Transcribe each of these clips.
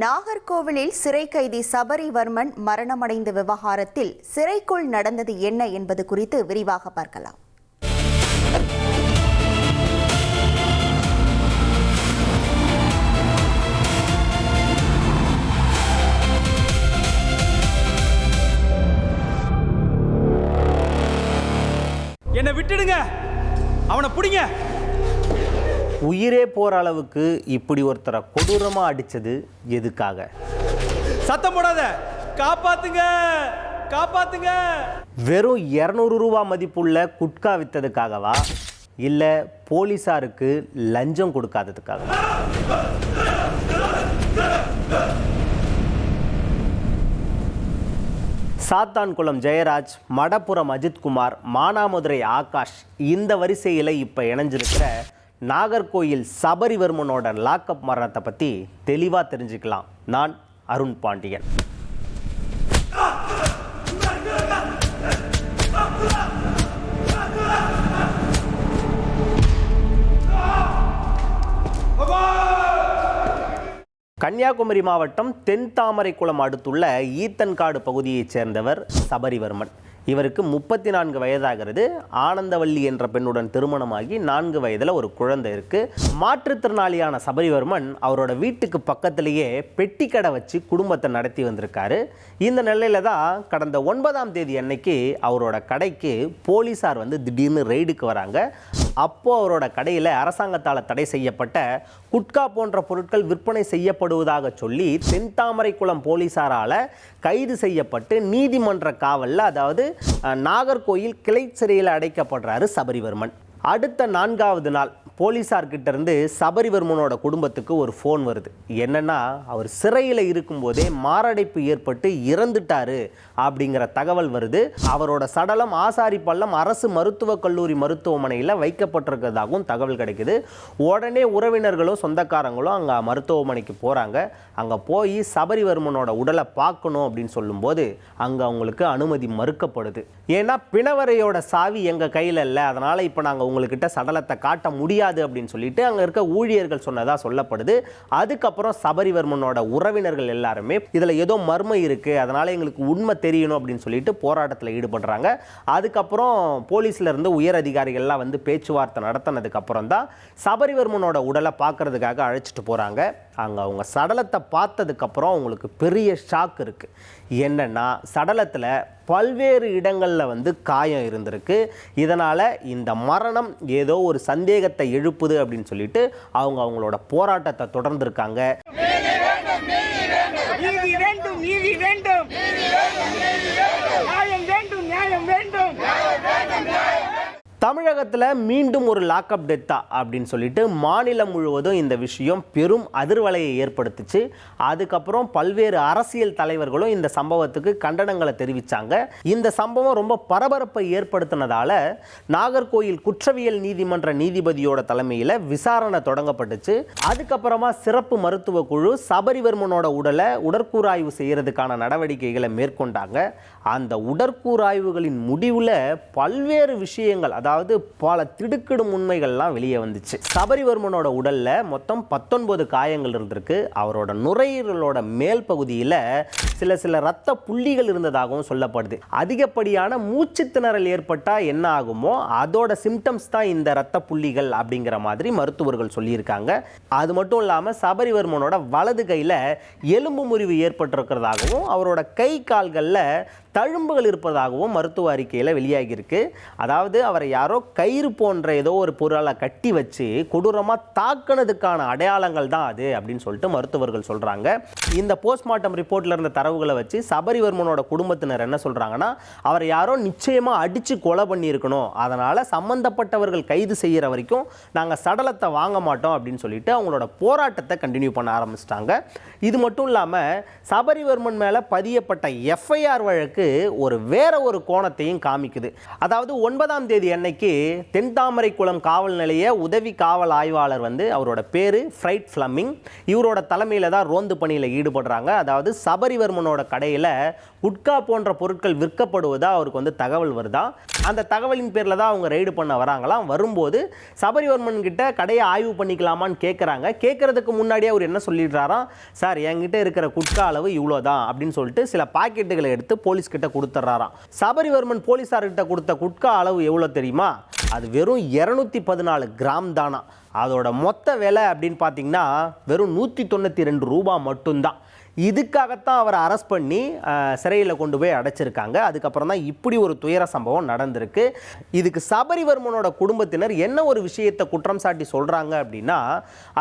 நாகர்கோவிலில் சிறை கைதி சபரிவர்மன் மரணமடைந்த விவகாரத்தில் சிறைக்குள் நடந்தது என்ன என்பது குறித்து விரிவாக பார்க்கலாம். என்னை விட்டுடுங்க, அவனை பிடிங்க. உயிரே போற அளவுக்கு இப்படி ஒருத்தரை கொடூரமா அடிச்சது எதுக்காக? சத்தம் போடாத, காப்பாத்துங்க காப்பாத்துங்க. வெறும் 200 ரூபா மதிப்புள்ள குட்கா வித்ததுக்காகவா இல்ல போலீசாருக்கு லஞ்சம் கொடுக்காததுக்காகவா? சாத்தான்குளம் ஜெயராஜ், மடப்புரம் அஜித்குமார், மானாமதுரை ஆகாஷ், இந்த வரிசையில் இப்போ இணைஞ்சிருக்கிற நாகர்கோயில் சபரிவர்மனோட லாக்அப் மரணத்தை பற்றி தெளிவாக தெரிஞ்சுக்கலாம். நான் அருண் பாண்டியன். கன்னியாகுமரி மாவட்டம் தென்தாமரைக்குளம் அடுத்துள்ள ஈத்தன்காடு பகுதியைச் சேர்ந்தவர் சபரிவர்மன். இவருக்கு 34 வயதாகிறது. ஆனந்தவள்ளி என்ற பெண்ணுடன் திருமணமாகி 4 வயதில் ஒரு குழந்தை இருக்கு. மாற்றுத்திறனாளியான சபரிவர்மன் அவரோட வீட்டுக்கு பக்கத்திலேயே பெட்டி கடை வச்சு குடும்பத்தை நடத்தி வந்திருக்காரு. இந்த நிலையில தான் கடந்த 9ஆம் தேதி அன்னைக்கு அவரோட கடைக்கு போலீசார் திடீர்னு ரெய்டுக்கு வராங்க. அப்போ அவரோட கடையில் அரசாங்கத்தால் தடை செய்யப்பட்ட குட்கா போன்ற பொருட்கள் விற்பனை செய்யப்படுவதாக சொல்லி தென்தாமரைக்குளம் போலீசாரால் கைது செய்யப்பட்டு நீதிமன்ற காவலில், அதாவது நாகர்கோயில் கிளை சிறையில் அடைக்கப்படுறாரு சபரிவர்மன். அடுத்த 4வது நாள் போலீசார்கிட்ட இருந்து சபரிவர்மனோட குடும்பத்துக்கு ஒரு ஃபோன் வருது. என்னன்னா, அவர் சிறையில் இருக்கும்போதே மாரடைப்பு ஏற்பட்டு இறந்துட்டாரு அப்படிங்கிற தகவல் வருது. அவரோட சடலம் ஆசாரிப்பள்ளம் அரசு மருத்துவக் கல்லூரி மருத்துவமனையில் வைக்கப்பட்டிருக்கிறதாகவும் தகவல் கிடைக்குது. உடனே உறவினர்களும் சொந்தக்காரங்களும் அங்கே மருத்துவமனைக்கு போகிறாங்க. அங்கே போய் சபரிவர்மனோட உடலை பார்க்கணும் அப்படின்னு சொல்லும்போது அங்கே அவங்களுக்கு அனுமதி மறுக்கப்படுது. ஏன்னா பிணவரையோட சாவி எங்கள் கையில் இல்லை, அதனால் இப்போ நாங்கள் உங்கள்கிட்ட சடலத்தை காட்ட முடியாது அப்படின்னு சொல்லிட்டு அங்கே இருக்க ஊழியர்கள் சொன்னதா சொல்லப்படுது. அதுக்கப்புறம் சபரிவர்மனோட உறவினர்கள் எல்லாருமே இதில் ஏதோ மர்மம் இருக்கு, அதனால எங்களுக்கு உண்மை தெரியணும் அப்படின்னு சொல்லிட்டு போராட்டத்தில் ஈடுபடுறாங்க. அதுக்கப்புறம் போலீஸ்ல இருந்து உயர் அதிகாரிகள்லாம் பேச்சுவார்த்தை நடத்தினதுக்கு அப்புறம் தான் சபரிவர்மனோட உடலை பார்க்கறதுக்காக அழைச்சிட்டு போறாங்க. அங்கே அவங்க சடலத்தை பார்த்ததுக்கு அப்புறம் அவங்களுக்கு பெரிய ஷாக் இருக்கு. என்னன்னா, சடலத்தில் பல்வேறு இடங்களில் காயம் இருந்திருக்கு. இதனால் இந்த மரணம் ஏதோ ஒரு சந்தேகத்தை எழுப்புது அப்படின்னு சொல்லிட்டு அவங்களோட போராட்டத்தை தொடர்ந்துருக்காங்க. தமிழகத்தில் மீண்டும் ஒரு லாக்அப் டெத்தா அப்படின்னு சொல்லிட்டு மாநிலம் முழுவதும் இந்த விஷயம் பெரும் அதிர்வலையை ஏற்படுத்துச்சு. அதுக்கப்புறம் பல்வேறு அரசியல் தலைவர்களும் இந்த சம்பவத்துக்கு கண்டனங்களை தெரிவித்தாங்க. இந்த சம்பவம் ரொம்ப பரபரப்பை ஏற்படுத்தினதால நாகர்கோயில் குற்றவியல் நீதிமன்ற நீதிபதியோட தலைமையில் விசாரணை தொடங்கப்பட்டுச்சு. அதுக்கப்புறமா சிறப்பு மருத்துவ குழு சபரிவர்மனோட உடலை உடற்கூறாய்வு செய்யறதுக்கான நடவடிக்கைகளை மேற்கொண்டாங்க. அந்த உடற்கூறாய்வுகளின் முடிவில் பல்வேறு விஷயங்கள், அதாவது பல திடுக்கிடும் உண்மைகள்லாம் வெளியே வந்துச்சு. சபரிவர்மனோட உடல்ல மொத்தம் 19 காயங்கள் இருந்திருக்கு. அவரோட நுரையீரலோட மேல் பகுதியில் சில ரத்த புள்ளிகள் இருந்ததாகவும் சொல்லப்படுது. அதிகப்படியான மூச்சு திணறல் ஏற்பட்டா என்ன ஆகுமோ அதோட சிம்டம்ஸ் தான் இந்த ரத்த புள்ளிகள் அப்படிங்கிற மாதிரி மருத்துவர்கள் சொல்லியிருக்காங்க. அது மட்டும் இல்லாமல் சபரிவர்மனோட வலது கையில் எலும்பு முறிவு ஏற்பட்டிருக்கிறதாகவும் அவரோட கை கால்களில் தழும்புகள் இருப்பதாகவும் மருத்துவ அறிக்கையில் வெளியாகியிருக்கு. அதாவது அவரை யாரோ கயிறு போன்ற ஏதோ ஒரு பொருளை கட்டி வச்சு கொடூரமாக தாக்குனதுக்கான அடையாளங்கள் தான் அது அப்படின்னு சொல்லிட்டு மருத்துவர்கள் சொல்கிறாங்க. இந்த போஸ்ட்மார்ட்டம் ரிப்போர்ட்டில் இருந்த தரவுகளை வச்சு சபரிவர்மனோட குடும்பத்தினர் என்ன சொல்கிறாங்கன்னா, அவரை யாரோ நிச்சயமாக அடித்து கொலை பண்ணியிருக்கணும், அதனால் சம்மந்தப்பட்டவர்கள் கைது செய்கிற வரைக்கும் நாங்கள் சடலத்தை வாங்க மாட்டோம் அப்படின்னு சொல்லிட்டு அவங்களோட போராட்டத்தை கண்டினியூ பண்ண ஆரம்பிச்சிட்டாங்க. இது மட்டும் இல்லாமல் சபரிவர்மன் மேலே பதியப்பட்ட எஃப்ஐஆர் வழக்கு வேற ஒரு கோணத்தையும் காமிக்குது. அதாவது 9ஆம் தேதி அன்னைக்கு தென்தாமரைக்குளம் காவல் நிலைய உதவி காவல் ஆய்வாளர் அவரோட பேரு ஃப்ரைட் ஃப்ளமிங், இவரோட தலைமையில தான் ரோந்து பணியில் ஈடுபடுறாங்க. அதாவது சபரிவர்மனோட கடையில் குட்கா போன்ற பொருட்கள் விற்கப்படுவதா அவருக்கு வந்து தகவல் வருதான். அந்த தகவலின் பேரில் தான் அவங்க ரெய்டு பண்ண வராங்களாம். வரும்போது சபரிவர்மன் கிட்ட கடையை ஆய்வு பண்ணிக்கலாமான்னு கேட்குறாங்க. கேட்கறதுக்கு முன்னாடியே அவர் என்ன சொல்லிடுறாராம், சார் என்கிட்ட இருக்கிற குட்கா அளவு இவ்வளோதான் அப்படின்னு சொல்லிட்டு சில பாக்கெட்டுகளை எடுத்து போலீஸ் கிட்ட கொடுத்துட்றாராம். சபரிவர்மன் போலீஸார்கிட்ட கொடுத்த குட்கா அளவு எவ்வளோ தெரியுமா? அது வெறும் 214 கிராம் தானா. அதோட மொத்த விலை அப்படின்னு பார்த்தீங்கன்னா வெறும் 192 ரூபா மட்டும்தான். இதுக்காகத்தான் அவரை அரெஸ்ட் பண்ணி சிறையில் கொண்டு போய் அடைச்சிருக்காங்க. அதுக்கப்புறம் தான் இப்படி ஒரு துயர சம்பவம் நடந்திருக்கு. இதுக்கு சபரிவர்மனோட குடும்பத்தினர் என்ன ஒரு விஷயத்தை குற்றம் சாட்டி சொல்கிறாங்க அப்படின்னா,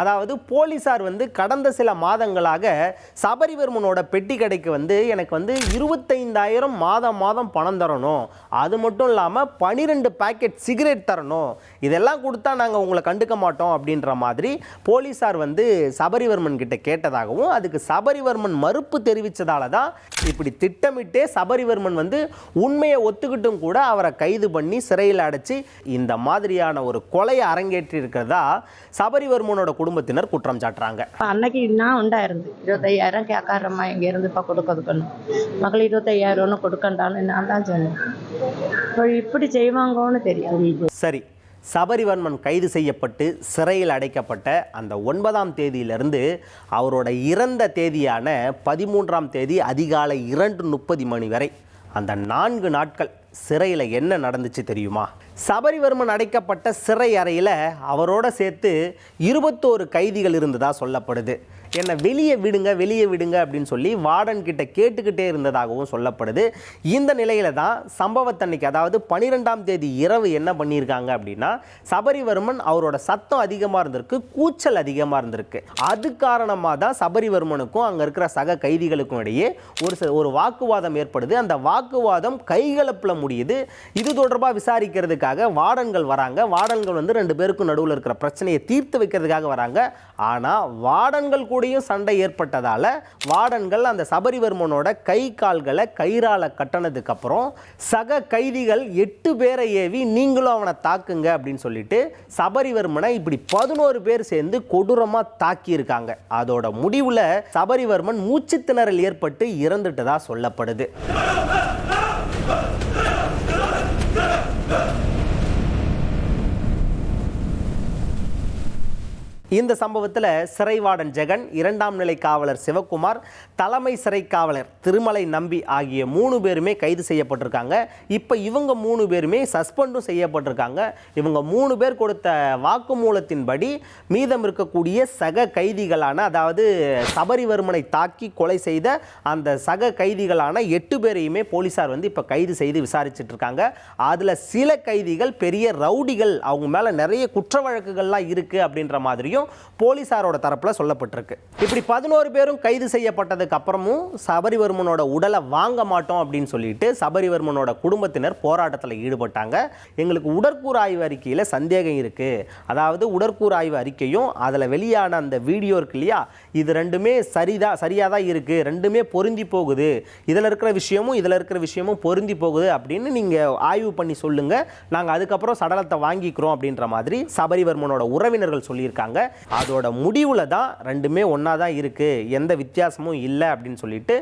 அதாவது போலீஸார் வந்து கடந்த சில மாதங்களாக சபரிவர்மனோட பெட்டி கடைக்கு வந்து எனக்கு வந்து 25,000 மாதம் மாதம் பணம் தரணும், அது மட்டும் இல்லாமல் 12 பேக்கெட் சிகரெட் தரணும், இதெல்லாம் கொடுத்தா நாங்கள் உங்களை கண்டுக்க மாட்டோம் அப்படின்ற மாதிரி போலீஸார் வந்து சபரிவர்மன் கிட்ட கேட்டதாகவும், அதுக்கு சபரிவர்மன் மறுப்பு தெரிவித்ததால தான் இப்படி திட்டமிட்டே சபரிவர்மன் வந்து உண்மையை ஒத்துக்கிட்டும் கூட அவரை கைது பண்ணி சிறையில் அடைச்சி இந்த மாதிரியான ஒரு கொலையை அரங்கேற்றி இருக்கிறதா சபரிவர்மனோட குடும்பத்தினர் குற்றம் சாட்டுறாங்க. அன்னைக்கு நான் உண்டாயிருந்து 25,000 கேட்காரம்மா இங்க இருந்து இப்போ கொடுக்கணும் மகள் 25,000 கொடுக்கண்டான்னு நான் தான் சொன்னேன். இப்படி செய்வாங்கன்னு தெரியும். சரி, சபரிவர்மன் கைது செய்யப்பட்டு சிறையில் அடைக்கப்பட்ட அந்த 9ஆம் தேதியிலிருந்து அவரோட இறந்த தேதியான 13ஆம் தேதி அதிகாலை 2:30 மணி வரை அந்த 4 நாட்கள் சிறையில் என்ன நடந்துச்சு தெரியுமா? சபரிவர்மன் அடைக்கப்பட்ட சிறை அறையில் அவரோட சேர்த்து 21 கைதிகள் இருந்ததா சொல்லப்படுது. என்னை வெளியே விடுங்க அப்படின்னு சொல்லி வார்டன் கிட்ட கேட்டுக்கிட்டே இருந்ததாகவும் சொல்லப்படுது. இந்த நிலையில தான் சம்பவத்தன்னைக்கு, அதாவது 12ஆம் தேதி இரவு என்ன பண்ணியிருக்காங்க அப்படின்னா, சபரிவர்மன் அவரோட சத்தம் அதிகமாக இருந்திருக்கு, கூச்சல் அதிகமாக இருந்திருக்கு. அது காரணமாக தான் சபரிவர்மனுக்கும் அங்கே இருக்கிற சக கைதிகளுக்கும் இடையே ஒரு வாக்குவாதம் ஏற்படுது. அந்த வாக்குவாதம் கைகலப்பில் முடியுது. இது தொடர்பாக விசாரிக்கிறதுக்காக வார்டன்கள் வராங்க. வார்டன்கள் வந்து 2 பேருக்கும் நடுவில் இருக்கிற பிரச்சனையை தீர்த்து வைக்கிறதுக்காக வராங்க. ஆனால் வார்டன்கள் கூடயும் சண்டை ஏற்பட்டதால வார்டன்கள் அந்த சபரிவர்மனோட கை கால்களை கயிறால கட்டினதுக்கு அப்புறம் சக கைதிகள் 8 பேரை ஏவி நீங்களும் அவனை தாக்குங்க அப்படின்னு சொல்லிட்டு சபரிவர்மனை இப்படி 11 பேர் சேர்ந்து கொடூரமாக தாக்கியிருக்காங்க. அதோட முடிவில் சபரிவர்மன் மூச்சு திணறல் ஏற்பட்டு இறந்துட்டதா சொல்லப்படுது. இந்த சம்பவத்தில் சிறைவார்டன் ஜெகன், 2ஆம் நிலை காவலர் சிவகுமார், தலைமை சிறை காவலர் திருமலை நம்பி ஆகிய 3 பேருமே கைது செய்யப்பட்டிருக்காங்க. இப்போ இவங்க 3 பேருமே சஸ்பெண்டும் செய்யப்பட்டிருக்காங்க. இவங்க 3 பேர் கொடுத்த வாக்குமூலத்தின்படி மீதம் இருக்கக்கூடிய சக கைதிகளான, அதாவது சபரிவர்மனை தாக்கி கொலை செய்த அந்த சக கைதிகளான 8 பேரையுமே போலீஸார் வந்து இப்போ கைது செய்து விசாரிச்சுட்டு இருக்காங்க. அதில் சில கைதிகள் பெரிய ரவுடிகள், அவங்க மேலே நிறைய குற்ற வழக்குகள்லாம் இருக்குது அப்படின்ற மாதிரியும் போலீசாரோட தரப்புல சொல்லப்பட்டிருக்கு. இப்படி 11 பேரும் கைது செய்யப்பட்டதுக்கு அப்புறமும் சபரிவர்மனோட உடலை வாங்க மாட்டோம் அப்படின்னு சொல்லிட்டு சபரிவர்மனோட குடும்பத்தினர் போராட்டத்தில் ஈடுபட்டாங்க. எங்களுக்கு உடற்கூறு ஆய்வு அறிக்கையில் சந்தேகம் இருக்கு, அதாவது உடற்கூறு ஆய்வு அறிக்கையும் அதில் வெளியான அந்த வீடியோ இருக்கு இல்லையா, இது ரெண்டுமே சரியாக தான் இருக்கு, ரெண்டுமே பொருந்தி போகுது, இதில் இருக்கிற விஷயமும் பொருந்தி போகுது அப்படின்னு நீங்கள் ஆய்வு பண்ணி சொல்லுங்க, நாங்கள் அதுக்கப்புறம் சடலத்தை வாங்கிக்கிறோம் அப்படின்ற மாதிரி சபரிவர்மனோட உறவினர்கள் சொல்லியிருக்காங்க. அதோட முடிவில் தான் ரெண்டுமே ஒன்றா தான் இருக்குது, எந்த வித்தியாசமும் இல்லை அப்படின்னு சொல்லிட்டு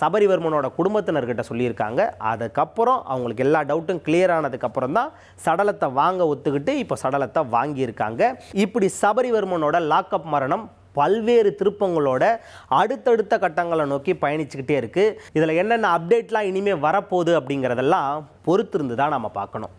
சபரிவர்மனோட குடும்பத்தினர்கிட்ட சொல்லியிருக்காங்க. அதுக்கப்புறம் அவங்களுக்கு எல்லா டவுட்டும் கிளியர் ஆனதுக்கப்புறம் தான் சடலத்தை வாங்க ஒத்துக்கிட்டு இப்போ சடலத்தை வாங்கியிருக்காங்க. இப்படி சபரிவர்மனோட லாக்அப் மரணம் பல்வேறு திருப்பங்களோட அடுத்தடுத்த கட்டங்களை நோக்கி பயணிச்சுக்கிட்டே இருக்குது. இதில் என்னென்ன அப்டேட்லாம் இனிமேல் வரப்போகுது அப்படிங்கிறதெல்லாம் பொறுத்திருந்து தான் நம்ம பார்க்கணும்.